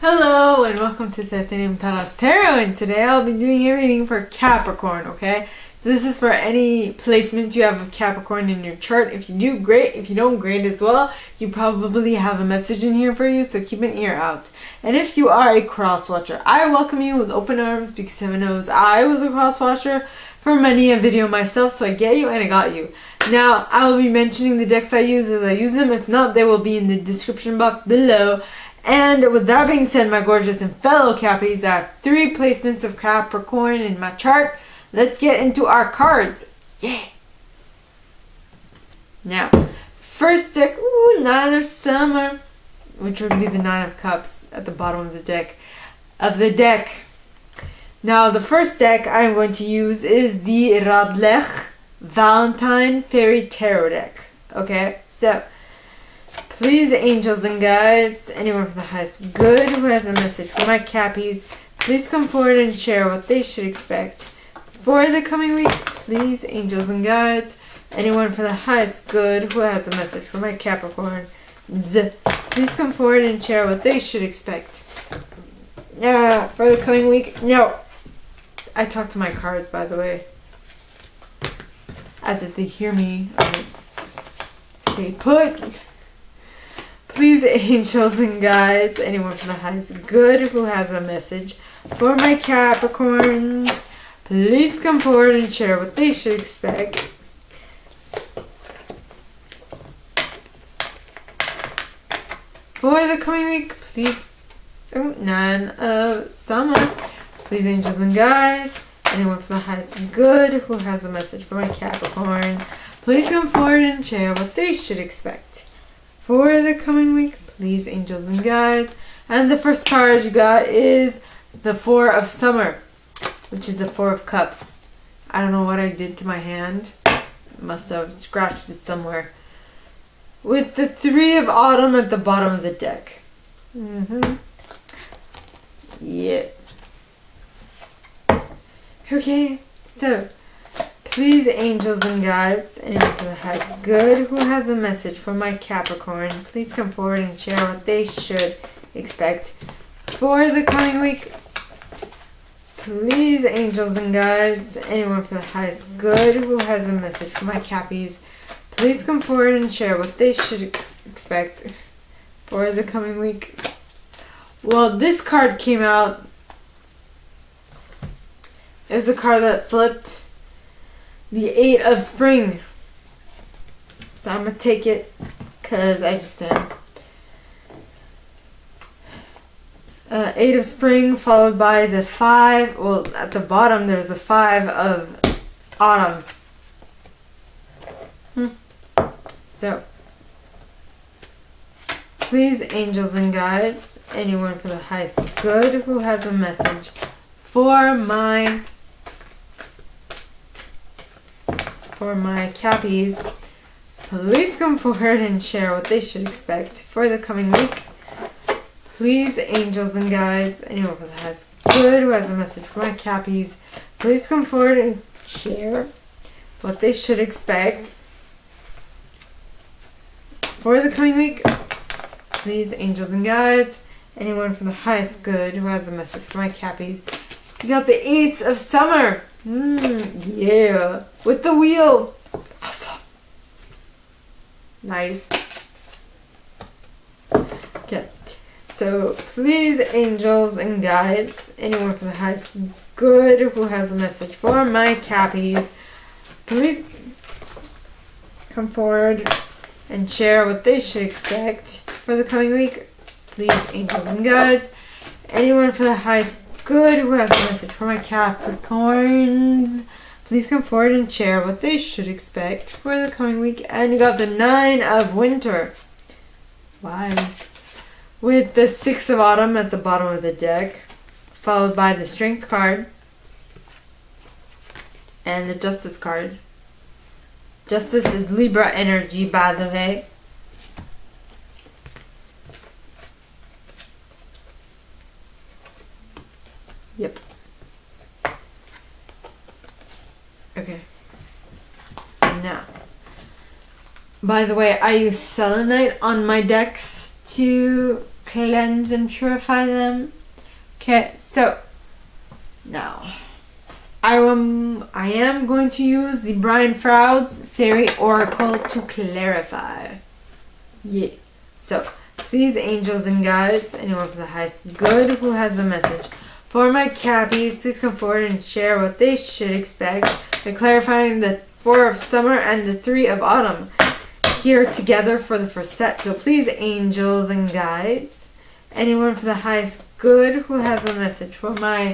Hello and welcome to Titanium Taros Tarot, and today I'll be doing a reading for Capricorn, okay? So this is for any placement you have of Capricorn in your chart. If you do, great. If you don't, great as well. You probably have a message in here for you, so keep an ear out. And if you are a cross-watcher, I welcome you with open arms because heaven knows I was a cross-watcher for many a video myself, so I get you and I got you. Now, I will be mentioning the decks I use as I use them. If not, they will be in the description box below. And with that being said, my gorgeous and fellow Cappies, I have 3 placements of Capricorn in my chart. Let's get into our cards. Yeah! Now, first deck, Nine of Summer, which would be the Nine of Cups at the bottom of the deck. Now, the first deck I'm going to use is the Radleigh Valentine Fairy Tarot deck. Okay, so please, angels and guides, anyone from the highest good who has a message for my Cappies, please come forward and share what they should expect for the coming week. Please, angels and guides, anyone for the highest good who has a message for my Capricorn, please come forward and share what they should expect for the coming week. No, I talk to my cards, by the way, as if they hear me. Stay put. Please, angels and guides, anyone from the highest good who has a message for my Capricorns, please come forward and share what they should expect for the coming week. Please, Nine of Summer. Please, angels and guides, anyone from the highest good who has a message for my Capricorn, please come forward and share what they should expect for the coming week. Please, angels and guides. And the first card you got is the Four of Summer, which is the Four of Cups. I don't know what I did to my hand. Must have scratched it somewhere. With the Three of Autumn at the bottom of the deck. Yeah. Okay, so please, angels and guides, anyone from the highest good who has a message for my Capricorn, please come forward and share what they should expect for the coming week. Please, angels and guides, anyone from the highest good who has a message for my Cappies, please come forward and share what they should expect for the coming week. Well, this card came out. It was a card that flipped. The Eight of Spring. So I'm going to take it because I just am. Eight of Spring followed by the 5. Well, at the bottom there's a 5 of Autumn. So, please, angels and guides, anyone for the highest good who has a message for my Cappies, please come forward and share what they should expect for the coming week. Please, angels and guides, anyone who has good who has a message for my Cappies, please come forward and share what they should expect for the coming week. Please, angels and guides, anyone from the highest good who has a message for my Cappies. You got the Ace of Summer. Yeah. With the wheel. Awesome. Nice. Okay. So, please, angels and guides, anyone from the highest good who has a message for my Cappies, please come forward and share what they should expect for the coming week. Please, angels and guides, anyone from the highest good who has a message for my Capricorns, please come forward and share what they should expect for the coming week. And you got the Nine of Winter. Wow. With the 6 of Autumn at the bottom of the deck, followed by the Strength card and the Justice card. Justice is Libra energy, by the way. Yep. Okay. Now, by the way, I use selenite on my decks to cleanse and purify them. Okay, so now I am going to use the Brian Froud's Fairy Oracle to clarify. Yeah. So, please, angels and guides, anyone from the highest good who has a message for my Cappies, please come forward and share what they should expect by clarifying the 4 of summer and the 3 of autumn here together for the first set. So please, angels and guides, anyone from the highest good who has a message for my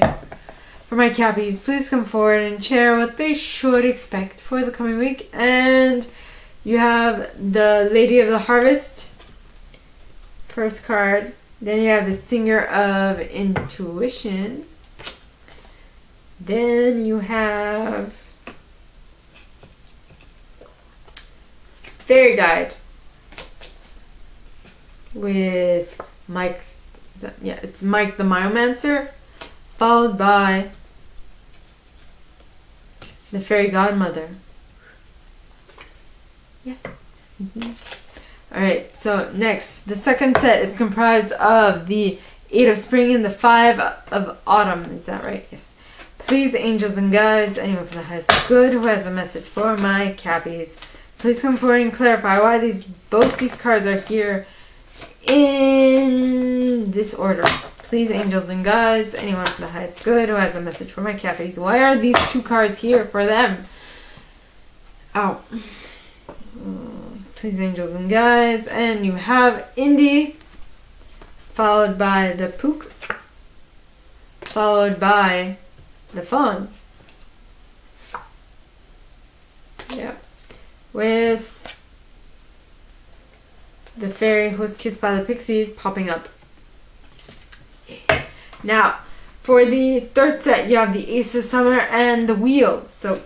Cappies, please come forward and share what they should expect for the coming week. And you have the Lady of the Harvest, first card. Then you have the Singer of Intuition. Then you have Fairy Guide with Mike. Yeah, it's Mike the Biomancer, followed by the Fairy Godmother. Yeah. Alright, so next, the second set is comprised of the 8 of Spring and the 5 of Autumn. Is that right? Yes. Please, angels and guides, anyone from the highest good who has a message for my Cappies, please come forward and clarify why both these cards are here in this order. Please, angels and guides, anyone from the highest good who has a message for my Cappies, why are these 2 cards here for them? Ow. Please, angels and guides, and you have Indy, followed by the Pook, followed by the Fawn. Yeah. With the Fairy who was kissed by the Pixies popping up. Now, for the third set, you have the Ace of Summer and the Wheel. So,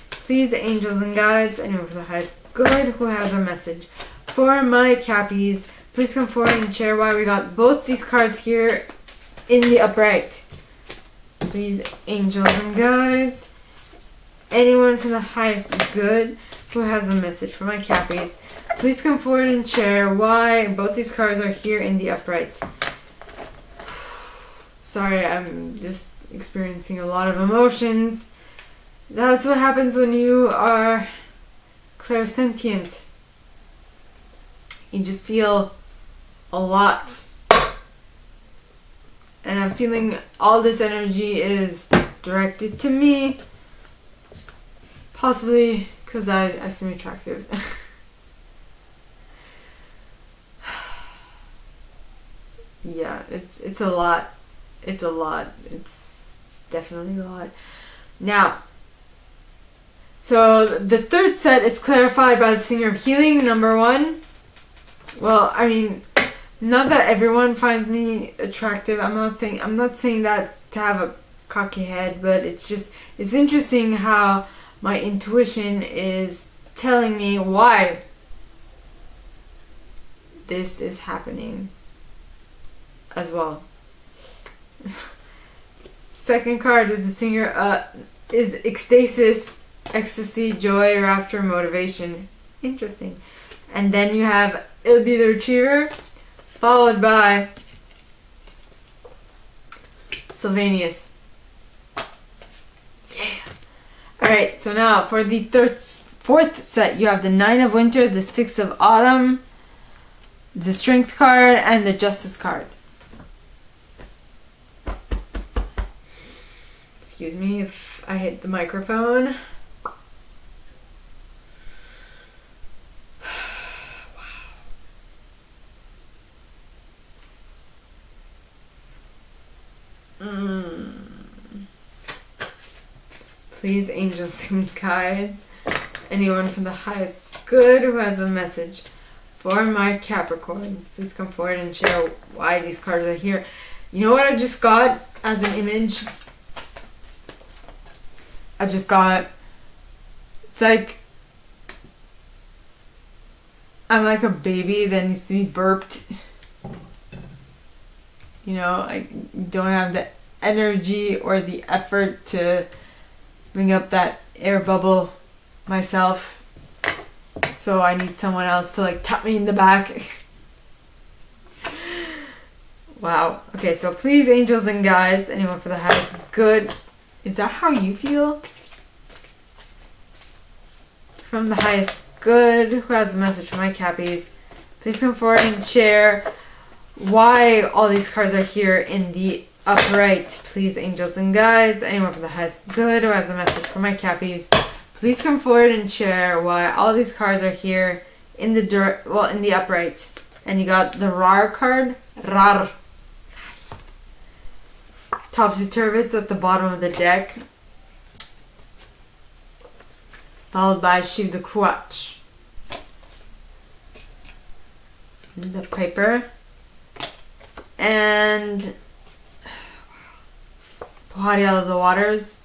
please, angels and guides, anyone from the highest good who has a message for my Cappies, please come forward and share why we got both these cards here in the upright. Please, angels and guides, anyone from the highest good who has a message for my Cappies, please come forward and share why both these cards are here in the upright. Sorry, I'm just experiencing a lot of emotions. That's what happens when you are clairsentient. You just feel a lot. And I'm feeling all this energy is directed to me. Possibly because I seem attractive. Yeah, it's a lot. It's a lot. It's definitely a lot. Now, so the third set is clarified by the Singer of Healing, number 1. Well, I mean, not that everyone finds me attractive. I'm not saying that to have a cocky head, but it's interesting how my intuition is telling me why this is happening as well. Second card is the Singer is Ecstasis, Ecstasy, Joy, Rapture, Motivation. Interesting. And then you have It'll Be the Retriever, followed by Sylvanus. Yeah. Alright, so now for the fourth set, you have the 9 of Winter, the 6 of Autumn, the Strength card, and the Justice card. Excuse me if I hit the microphone. Please, angels and guides, anyone from the highest good who has a message for my Capricorns, please come forward and share why these cards are here. You know what I just got as an image? It's like I'm like a baby that needs to be burped. You know, I don't have the energy or the effort to bring up that air bubble myself. So I need someone else to like tap me in the back. Wow. Okay, so please, angels and guides, anyone for the highest good. Is that how you feel? From the highest good, who has a message for my Cappies? Please come forward and share why all these cards are here in the upright. Please, angels and guides, anyone from the highest good who has a message for my Cappies, please come forward and share why all these cards are here in the in the upright. And you got the Rar card, Rar. Topsy-turvy at the bottom of the deck, followed by Shiv the Crutch, the Piper, and Body Out of the Waters,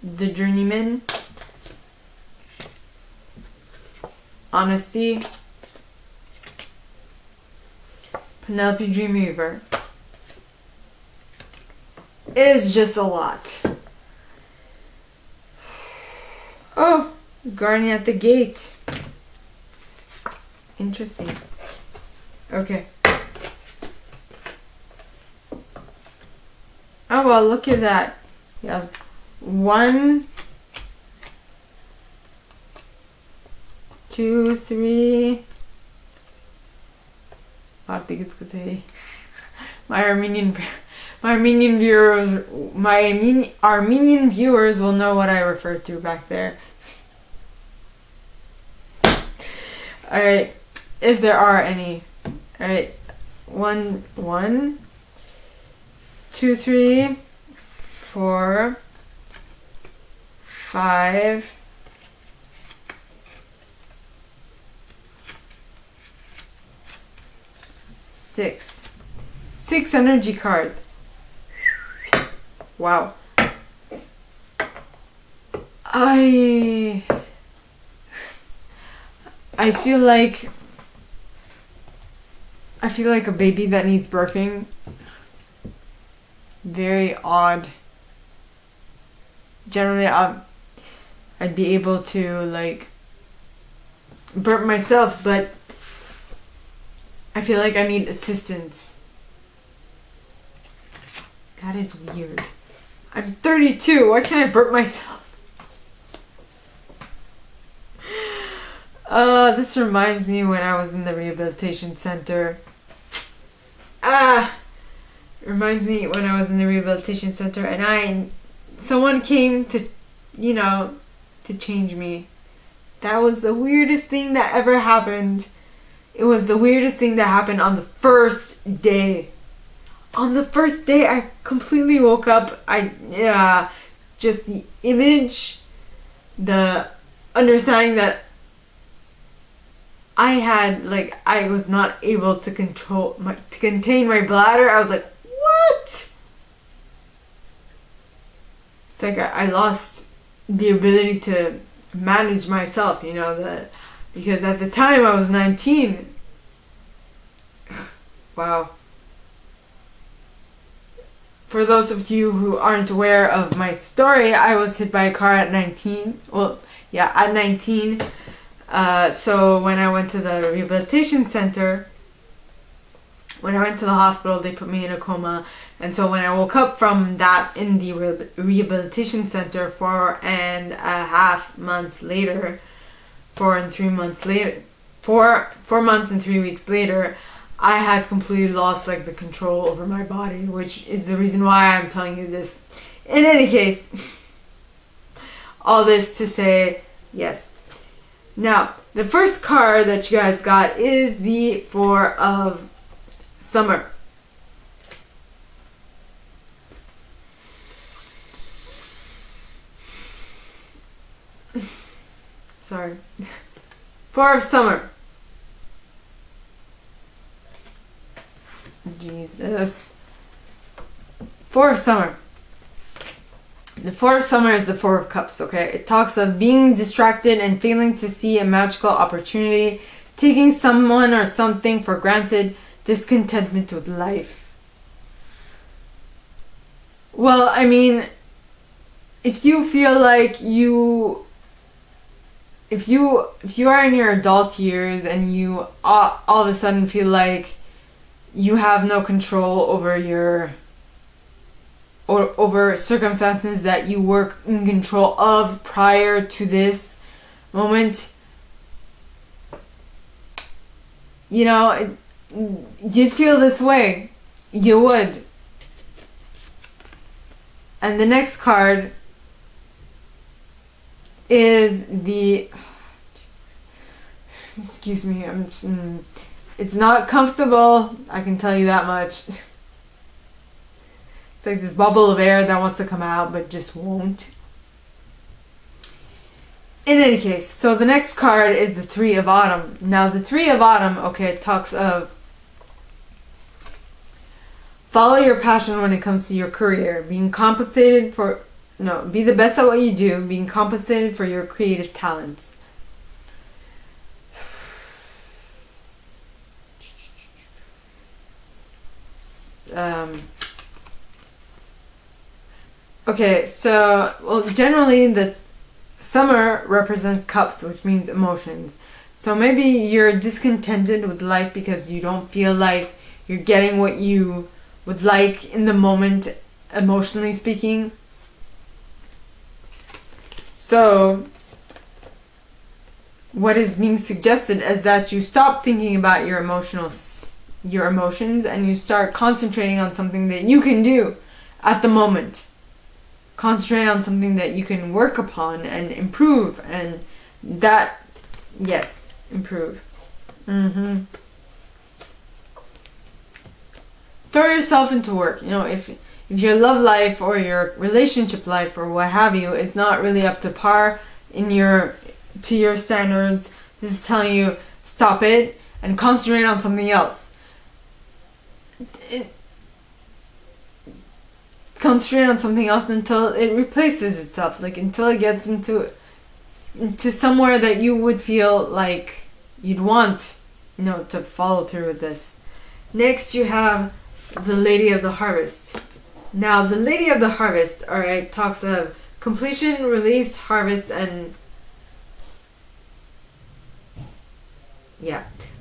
the Journeyman, Honesty, Penelope Dreamweaver. It is just a lot. Oh, guardian at the gate. Interesting. Okay. Oh well, look at that. You have 1, 2, 3. I think it's good to say my Armenian viewers will know what I referred to back there. Alright, if there are any. Alright, 1, 2, 3, 4, 5, 6. 6 energy cards. Wow. I feel like a baby that needs birthing. Very odd. Generally, I'd be able to like burp myself, but I feel like I need assistance. That is weird. I'm 32. Why can't I burp myself? This reminds me when I was in the rehabilitation center. Reminds me when I was in the rehabilitation center and someone came to, to change me. That was the weirdest thing that ever happened. It was the weirdest thing that happened on the first day. On the first day, I completely woke up. Just the image, the understanding that I was not able to contain my bladder. I was like, what? It's like I lost the ability to manage myself, because at the time I was 19. Wow. For those of you who aren't aware of my story, I was hit by a car at 19. Well, yeah, at 19. So when I went to the rehabilitation center, when I went to the hospital, they put me in a coma. And so when I woke up from that in the rehabilitation center 4.5 months later, 4 and 3 months later, 4 months and 3 weeks later, I had completely lost the control over my body, which is the reason why I'm telling you this. In any case, all this to say, yes. Now, the first card that you guys got is the 4 of Summer. Sorry. 4 of Summer. Jesus. 4 of Summer. The 4 of Summer is the 4 of Cups, okay? It talks of being distracted and failing to see a magical opportunity, taking someone or something for granted, discontentment with life. Well, I mean, if you feel like if you are in your adult years and you all of a sudden feel like you have no control over circumstances that you were in control of prior to this moment, you know, you'd feel this way. You would. And the next card is the... Excuse me, it's not comfortable, I can tell you that much. It's like this bubble of air that wants to come out but just won't. In any case, so the next card is the Three of Autumn. Now the Three of Autumn, okay, talks of follow your passion when it comes to your career, being compensated for, be the best at what you do, being compensated for your creative talents. Okay, so, well, generally the summer represents cups, which means emotions. So maybe you're discontented with life because you don't feel like you're getting what you would like in the moment, emotionally speaking. So what is being suggested is that you stop thinking about your emotions and you start concentrating on something that you can do at the moment. Concentrate on something that you can work upon and improve, and that, yes, improve. Throw yourself into work. If your love life or your relationship life or what have you is not really up to par to your standards, this is telling you stop it and concentrate on something else. Concentrate on something else until it replaces itself, like until it gets into somewhere that you would feel like you'd want, to follow through with this. Next, you have the Lady of the Harvest. Now, the Lady of the Harvest, alright, talks of completion, release, harvest, and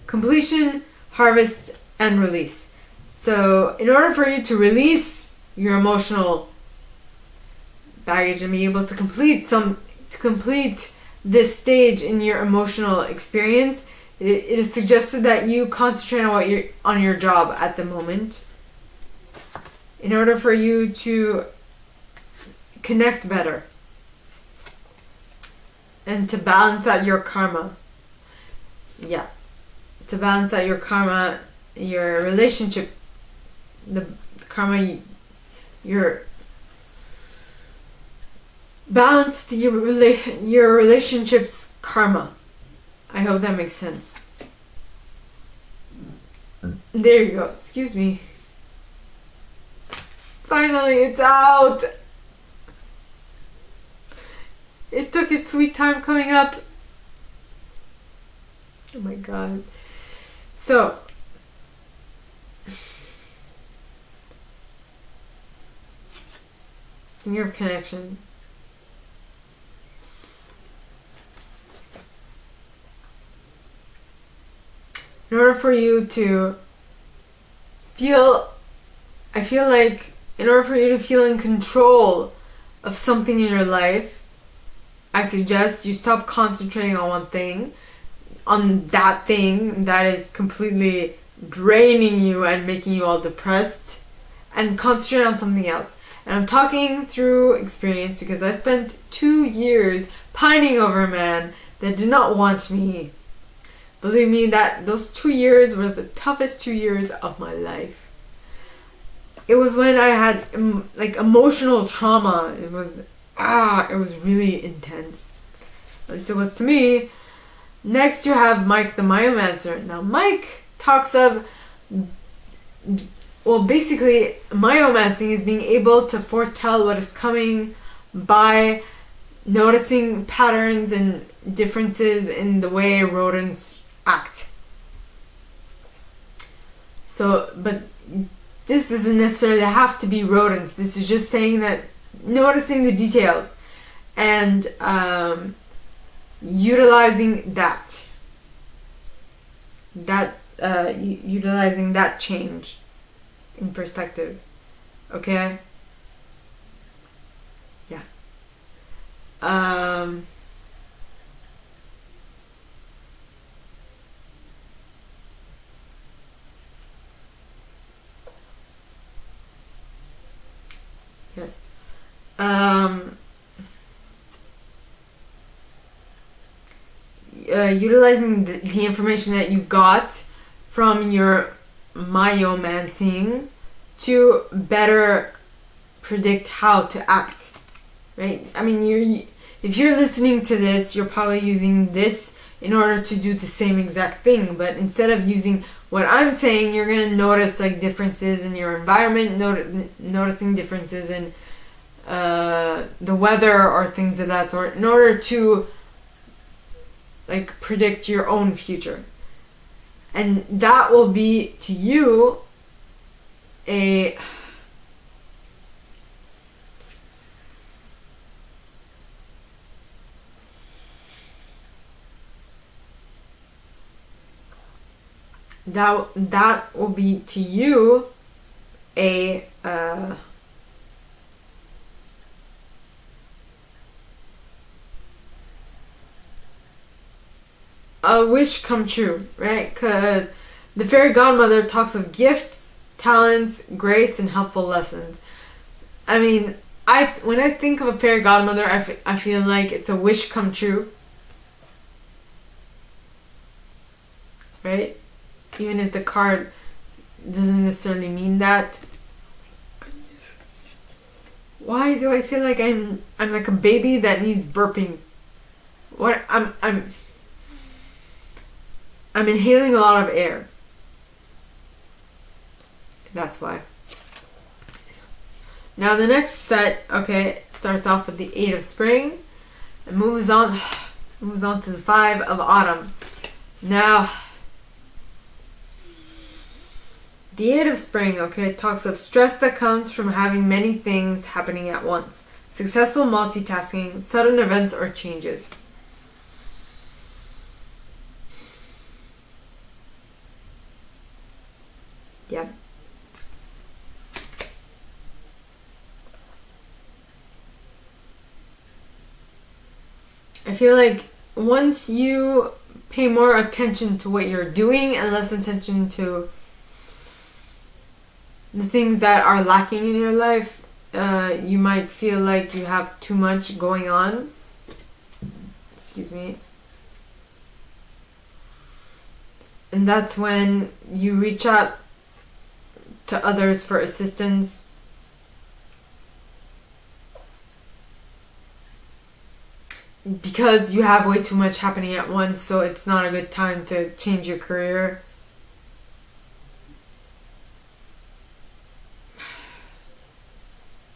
completion, harvest, and release. So, in order for you to release your emotional baggage and be able to complete this stage in your emotional experience, it is suggested that you concentrate on your job at the moment in order for you to connect better and to balance out your karma. To balance out your karma, your relationship, the karma, your balance, your relationship's karma. I hope that makes sense. There you go. Excuse me. Finally, it's out. It took its sweet time coming up. Oh my god. So, it's in your connection. In order for you to feel in control of something in your life, I suggest you stop concentrating on one thing, on that thing that is completely draining you and making you all depressed, and concentrate on something else. And I'm talking through experience because I spent 2 years pining over a man that did not want me. Believe me, that those 2 years were the toughest 2 years of my life. It was when I had emotional trauma. It was really intense. At least it was to me. Next you have Mike the Myomancer. Now Mike talks of, basically myomancing is being able to foretell what is coming by noticing patterns and differences in the way rodents act. So, but this doesn't necessarily have to be rodents. This is just saying that noticing the details and utilizing utilizing that change in perspective. Okay? Yeah. Yes. Utilizing the information that you got from your myomancing to better predict how to act, right? I mean, if you're listening to this, you're probably using this in order to do the same exact thing, but instead of using what I'm saying, you're going to notice like differences in your environment, noticing differences in the weather or things of that sort in order to like predict your own future. And that will be to you that will be to you a wish come true, right? Because the fairy godmother talks of gifts, talents, grace, and helpful lessons. I mean, when I think of a fairy godmother, I feel like it's a wish come true, right? Even if the card doesn't necessarily mean that. Why do I feel like I'm like a baby that needs burping? What I'm inhaling a lot of air. That's why. Now the next set, okay, starts off with the 8 of spring and moves on to the 5 of autumn. Now, the 8 of spring, okay, talks of stress that comes from having many things happening at once. Successful multitasking, sudden events or changes. Yeah. I feel like once you pay more attention to what you're doing and less attention to the things that are lacking in your life, you might feel like you have too much going on. Excuse me. And that's when you reach out to others for assistance. Because you have way too much happening at once, so it's not a good time to change your career.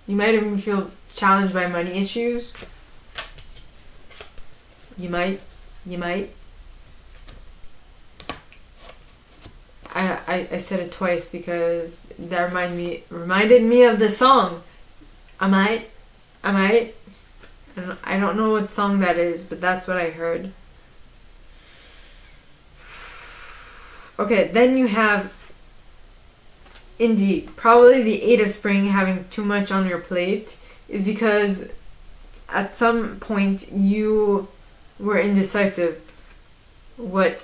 You might even feel challenged by money issues. You might. I said it twice because that reminded me of the song. I might. I don't know what song that is, but that's what I heard. Okay, then you have, indeed, probably the 8 of spring having too much on your plate is because at some point you were indecisive what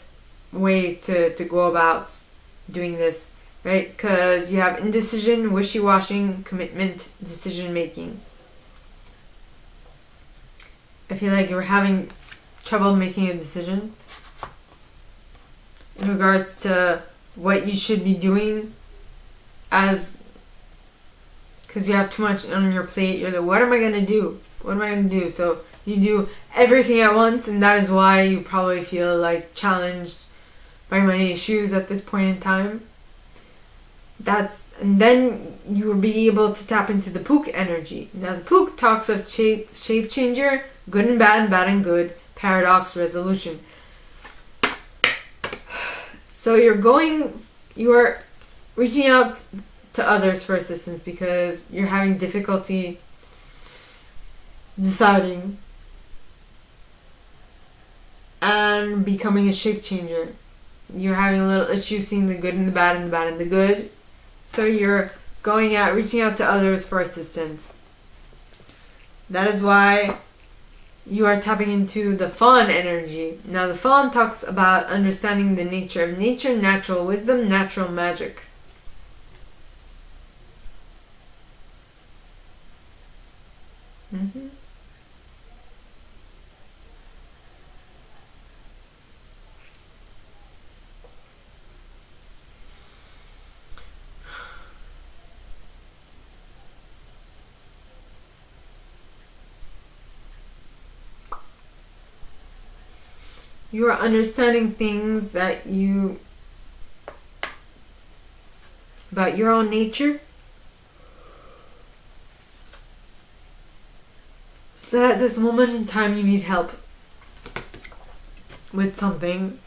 way to go about doing this, right? Because you have indecision, wishy-washy, commitment, decision-making. I feel like you're having trouble making a decision in regards to what you should be doing because you have too much on your plate. You're like, what am I going to do? What am I going to do? So you do everything at once, and that is why you probably feel like challenged by money issues at this point in time. And then you will be able to tap into the Pook energy. Now the Pook talks of shape changer, good and bad, bad and good, paradox, resolution. So you are reaching out to others for assistance because you're having difficulty deciding and becoming a shape changer. You're having a little issue seeing the good and the bad and the bad and the good. So you're reaching out to others for assistance. That is why you are tapping into the fawn energy. Now the fawn talks about understanding the nature of nature, natural wisdom, natural magic. You are understanding things that about your own nature, that at this moment in time you need help with something,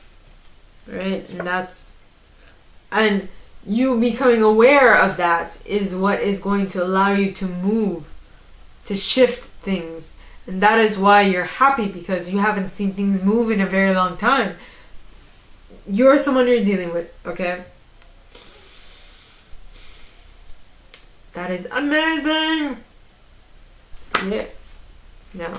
right? And you becoming aware of that is what is going to allow you to move, to shift things. And that is why you're happy, because you haven't seen things move in a very long time. You're someone you're dealing with, okay? That is amazing! Yeah. Now.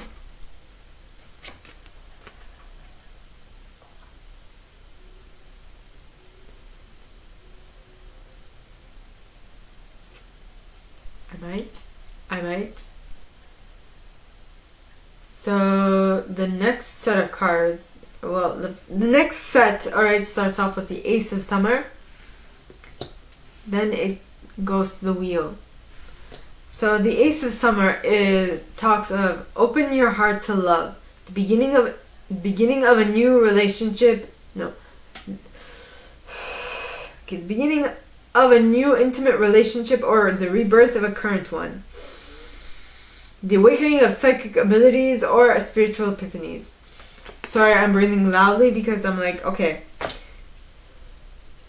I might. So the next set of cards, well, the next set, alright, starts off with the Ace of Summer. Then it goes to the Wheel. So the Ace of Summer talks of open your heart to love. The beginning of a new relationship. No. Okay, the beginning of a new intimate relationship or the rebirth of a current one. The awakening of psychic abilities or spiritual epiphanies. Sorry, I'm breathing loudly because I'm like, okay,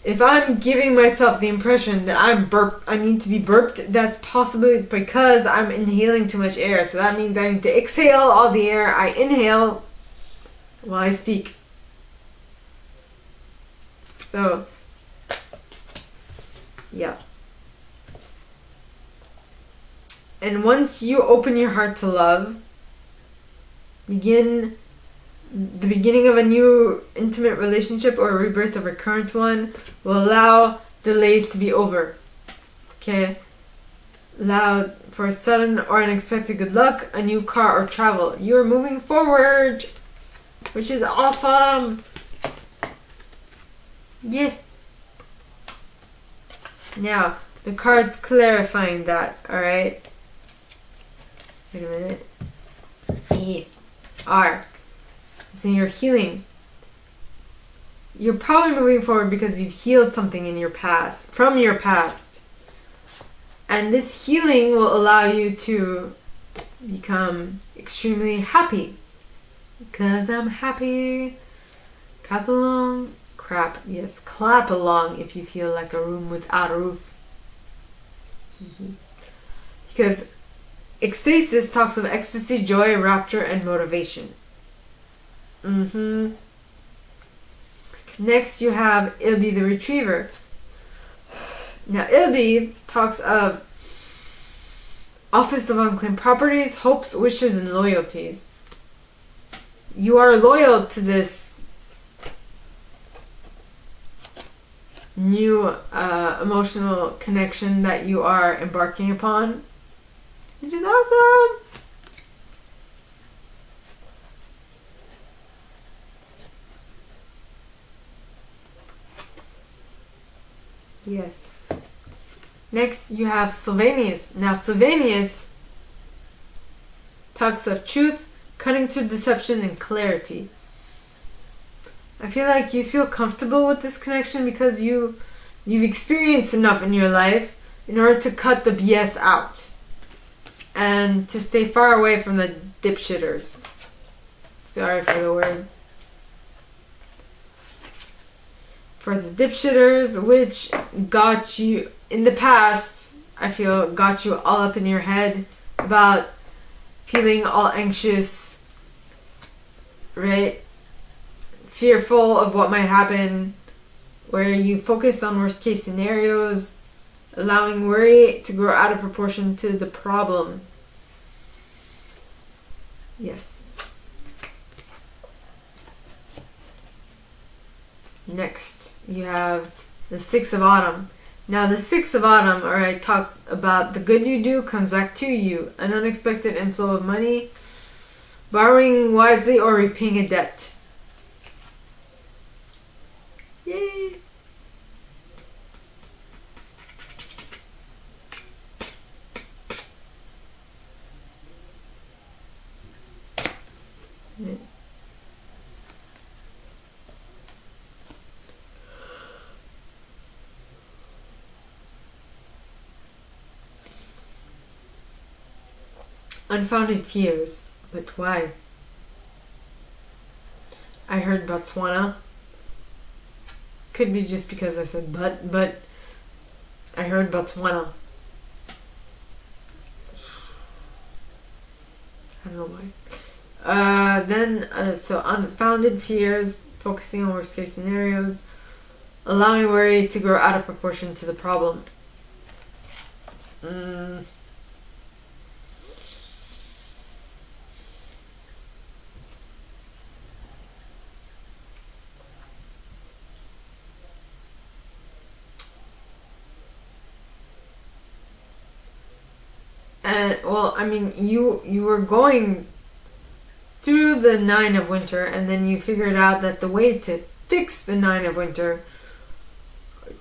if I'm giving myself the impression that I need to be burped, that's possibly because I'm inhaling too much air. So that means I need to exhale all the air I inhale while I speak. So, yeah. And once you open your heart to love, the beginning of a new intimate relationship or a rebirth of a current one will allow delays to be over. Okay? Allow for sudden or unexpected good luck, a new car or travel. You're moving forward, which is awesome. Yeah. Now, the card's clarifying that, alright? Wait a minute. E-R. So you're healing. You're probably moving forward because you've healed something in your past, from your past. And this healing will allow you to become extremely happy. Because I'm happy. Clap along. Yes, clap along if you feel like a room without a roof. Because ecstasis talks of ecstasy, joy, rapture, and motivation. Next you have Ilby the Retriever. Now Ilby talks of Office of Unclaimed Properties, hopes, wishes, and loyalties. You are loyal to this new emotional connection that you are embarking upon, which is awesome. Yes. Next you have Sylvanus. Now Sylvanus talks of truth, cutting through deception, and clarity. I feel like you feel comfortable with this connection because you've experienced enough in your life in order to cut the BS out and to stay far away from the dipshitters. Sorry for the word. For the dipshitters, which got you in the past, I feel got you all up in your head about feeling all anxious, right? fearful of what might happen, where you focus on worst case scenarios, allowing worry to grow out of proportion to the problem. Yes. Next, you have the Six of Autumn. Now, the Six of Autumn, alright, talks about the good you do comes back to you, an unexpected inflow of money, borrowing wisely, or repaying a debt. Yay! Unfounded fears. But why? I heard Botswana. Could be just because I said but I heard Botswana. I don't know why. So unfounded fears, focusing on worst case scenarios, allowing worry to grow out of proportion to the problem. Well, I mean, you were going through the 9 of winter, and then you figured out that the way to fix the 9 of winter,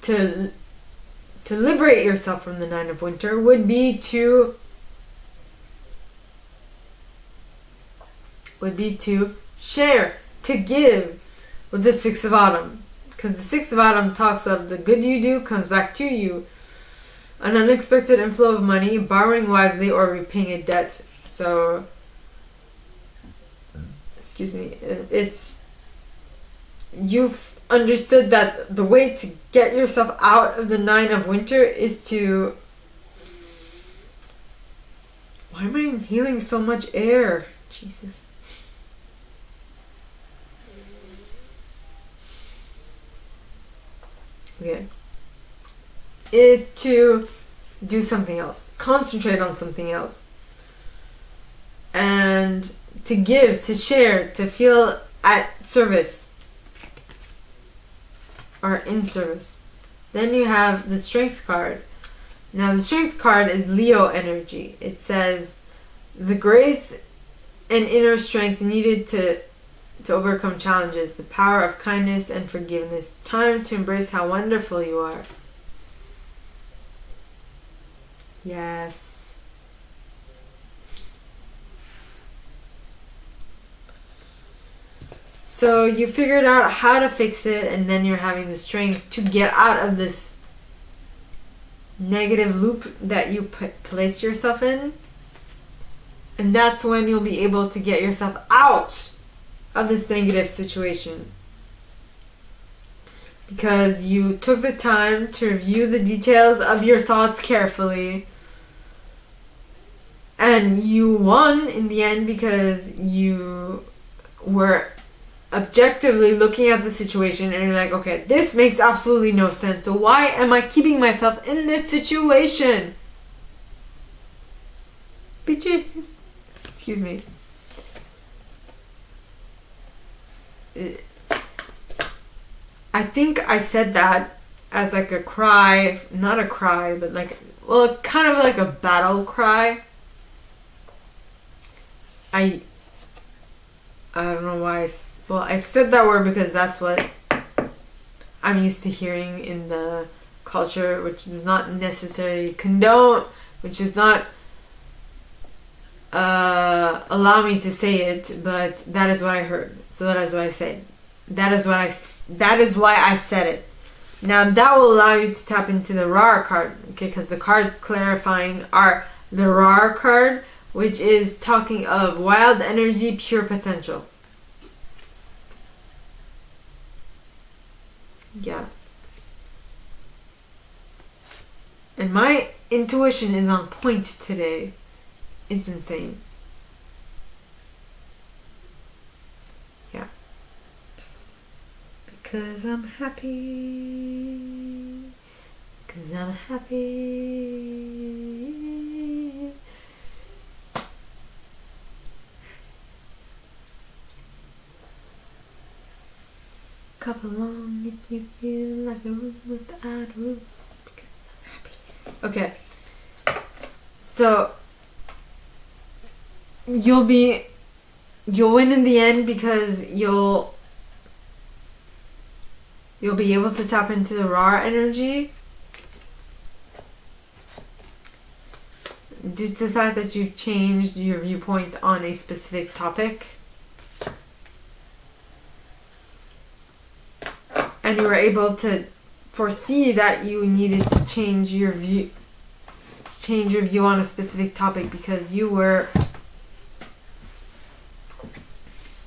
to liberate yourself from the 9 of winter, would be to share, to give with the 6 of Autumn. Because the 6 of Autumn talks of the good you do comes back to you. An unexpected inflow of money, borrowing wisely, or repaying a debt. So, excuse me, you've understood that the way to get yourself out of the 9 of winter is to... Why am I inhaling so much air? Jesus. Okay. Is to do something else. Concentrate on something else. And to give, to share, to feel at service. Or in service. Then you have the Strength card. Now the Strength card is Leo energy. It says, the grace and inner strength needed to overcome challenges. The power of kindness and forgiveness. Time to embrace how wonderful you are. Yes. So you figured out how to fix it, and then you're having the strength to get out of this negative loop that you placed yourself in. And that's when you'll be able to get yourself out of this negative situation. Because you took the time to review the details of your thoughts carefully. And you won in the end because you were objectively looking at the situation and you're like, okay, this makes absolutely no sense. So why am I keeping myself in this situation? Bitches. Excuse me. I think I said that as like a cry, not a cry, but like, well, kind of like a battle cry. I don't know why. Well, I said that word because that's what I'm used to hearing in the culture, which does not necessarily condone, which does not allow me to say it, but that is what I heard. So that is what I said. That is why I said it. Now that will allow you to tap into the Rar card, okay? Because the cards clarifying are the Rar card, which is talking of wild energy, pure potential. Yeah. And my intuition is on point today. It's insane. Yeah. 'Cause I'm happy. 'Cause I'm happy. Cup along if you feel like a room without a roof. Because I'm happy. Okay. So you'll win in the end because you'll be able to tap into the raw energy due to the fact that you've changed your viewpoint on a specific topic. And you were able to foresee that you needed to change your view on a specific topic because you were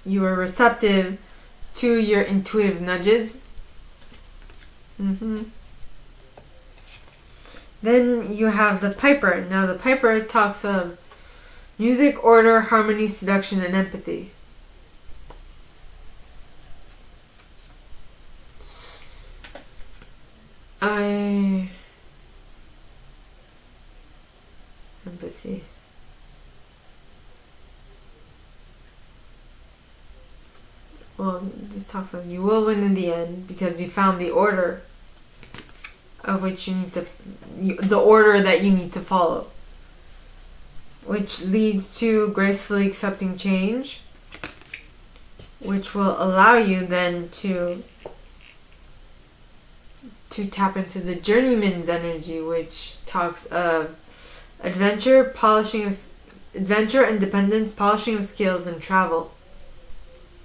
receptive to your intuitive nudges. Then you have the Piper. Now the Piper talks of music, order, harmony, seduction, and empathy. Empathy. Well, this talks of you will win in the end because you found the order of which you need to, the order that you need to follow, which leads to gracefully accepting change, which will allow you then to tap into the journeyman's energy, which talks of adventure, independence, polishing of skills, and travel.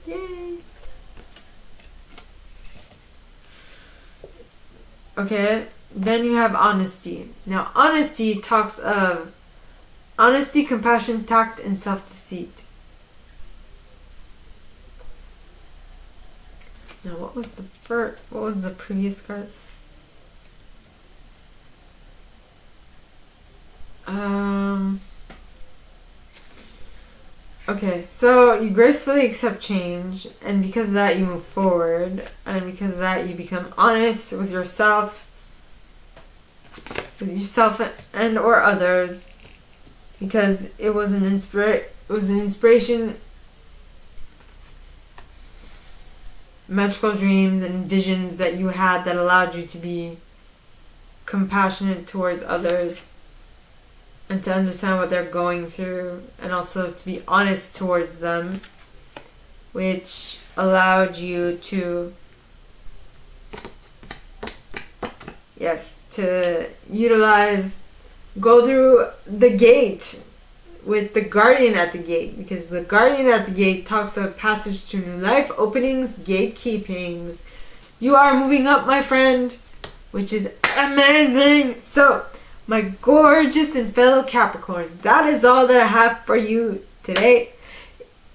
Yay! Okay, then you have honesty. Now, honesty talks of honesty, compassion, tact, and self-deceit. Now, what was the previous card? Okay, so you gracefully accept change, and because of that you move forward, and because of that you become honest with yourself and or others, because it was an inspiration, magical dreams and visions that you had that allowed you to be compassionate towards others and to understand what they're going through, and also to be honest towards them, which allowed you to go through the gate with the guardian at the gate, because the guardian at the gate talks of passage to new life, openings, gatekeepings. You are moving up, my friend, which is amazing. So, my gorgeous and fellow Capricorn, that is all that I have for you today,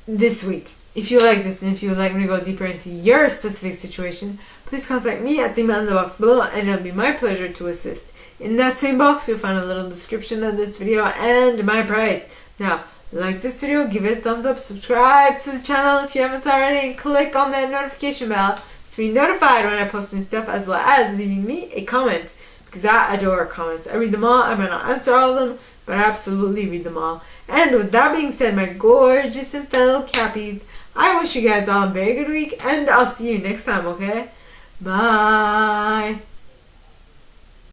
this week. If you like this and if you would like me to go deeper into your specific situation, please contact me at the email in the box below, and it'll be my pleasure to assist. In that same box, you'll find a little description of this video and my price. Now, like this video, give it a thumbs up, subscribe to the channel if you haven't already, and click on that notification bell to be notified when I post new stuff, as well as leaving me a comment, because I adore comments. I read them all. I might not answer all of them, but I absolutely read them all. And with that being said, my gorgeous and fellow Cappies, I wish you guys all a very good week, and I'll see you next time, okay? Bye!